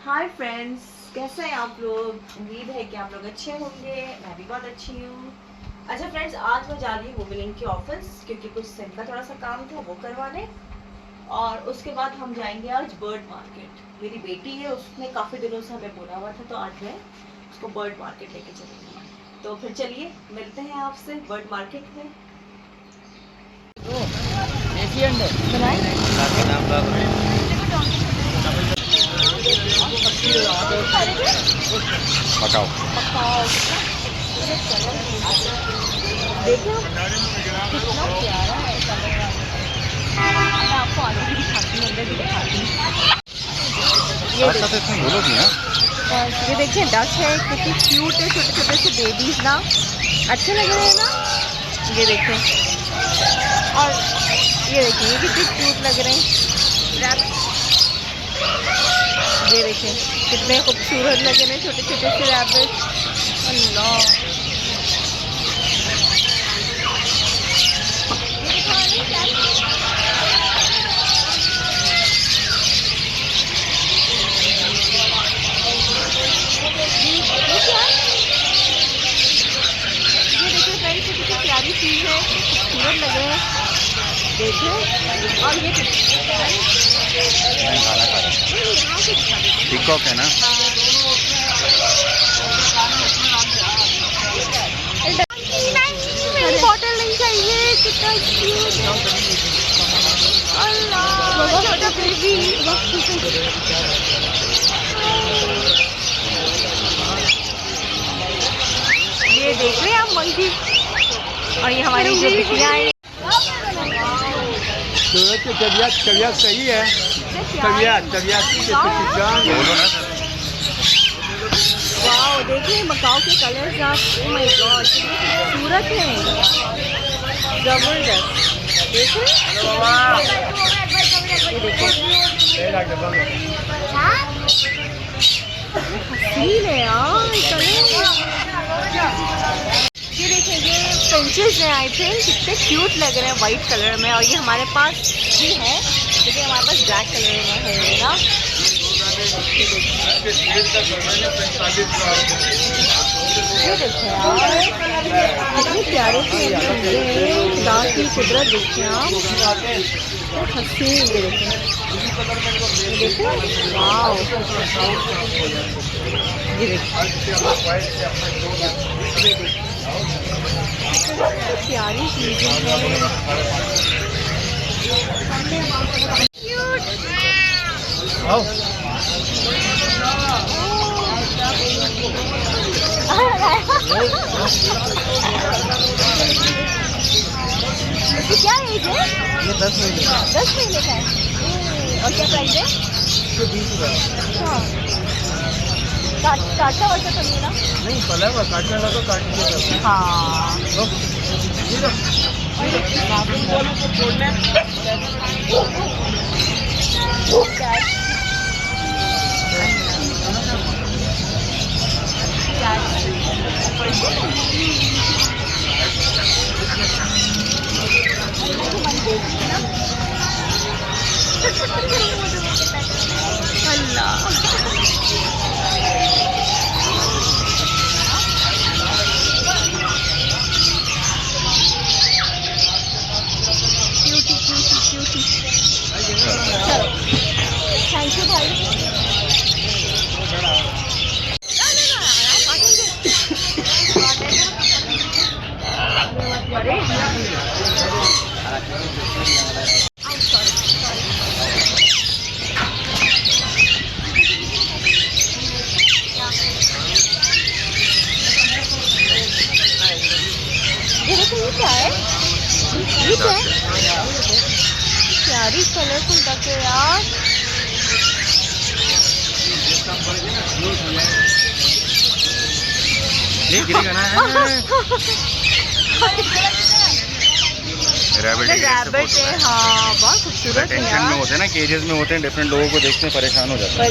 Hi friends, कैसे हैं आप लोग। उम्मीद है कि आप लोग अच्छे होंगे। मैं भी बहुत अच्छी हूँ। अच्छा फ्रेंड्स, आज मैं जा रही हूँ मोबाइल के ऑफिस क्योंकि कुछ सिम का थोड़ा सा काम था वो करवाने, और उसके बाद हम जाएंगे आज बर्ड मार्केट। मेरी बेटी है, उसने काफ़ी दिनों से हमें बोला हुआ था, तो आज मैं उसको बर्ड मार्केट लेके चलूँगी। तो फिर चलिए मिलते हैं आपसे बर्ड मार्केट में। macaw। देखिए कितना प्यारा है कलर। मैं आपको आगे भी दिखाती हूँ, अंदर भी दिखाती हूँ। इसमें बोलोगी ना। ये देखिए डक है, कितनी क्यूट है, छोटे छोटे से बेबीज ना, अच्छे लग रहे हैं ना। ये देखिए, और ये देखिए ये कितने क्यूट लग रहे हैं। ये देखिए कितने खूबसूरत लग रहे हैं छोटे छोटे से रैबिट। अल्लाह, प्यारी चीज़ है, खूबसूरत लग रहे हैं। देखिए, और ये खाना खा पीकॉक है ना। मेरी बॉटल नहीं चाहिए, कितना क्यूट है। अल्लाह, छोटा बेबी। ये देख रहे हैं आप मंकी, और ये हमारी जो बिटियाँ हैं। सूरत की तबीयत सही है। तबीयत वाओ, देखिए मकाओ के कलर्स आप, ओह माय गॉड कितने खूबसूरत हैं, जबरदस्त। देख रहे हैं, ये देखो हसीन है यार कलर। ये देखिए, ये फिंचेस हैं आई थिंक, कितने क्यूट लग रहे हैं वाइट कलर में। और ये हमारे पास भी है, लेकिन हमारे पास ब्लैक कलर में है ना। ये देखो यार कितने प्यारे से खुदा की कुदरत देखिए आप, हसीन। ये देखो वाओ, ये देखो प्यारी चीज़ें इसकी क्या एज है? ये 10 महीने 10 महीने का है। और क्या प्राइस है? ये 20 रुपये। काटना वैसा तो नहीं ना? नहीं, पला हुआ काटने का तो काट दीजिए। हाँ, अल्लाह। चलो थैंक यू भाई। ये देखो, ये क्या है? ये क्या है? प्यारी कलरफुल डक है यार। ये गिरेगा ना। रैबिट है, हाँ बहुत खूबसूरत है टेंशन में होते हैं ना, केजेस में होते हैं, डिफरेंट लोगों को देखते हैं परेशान हो जाते हैं।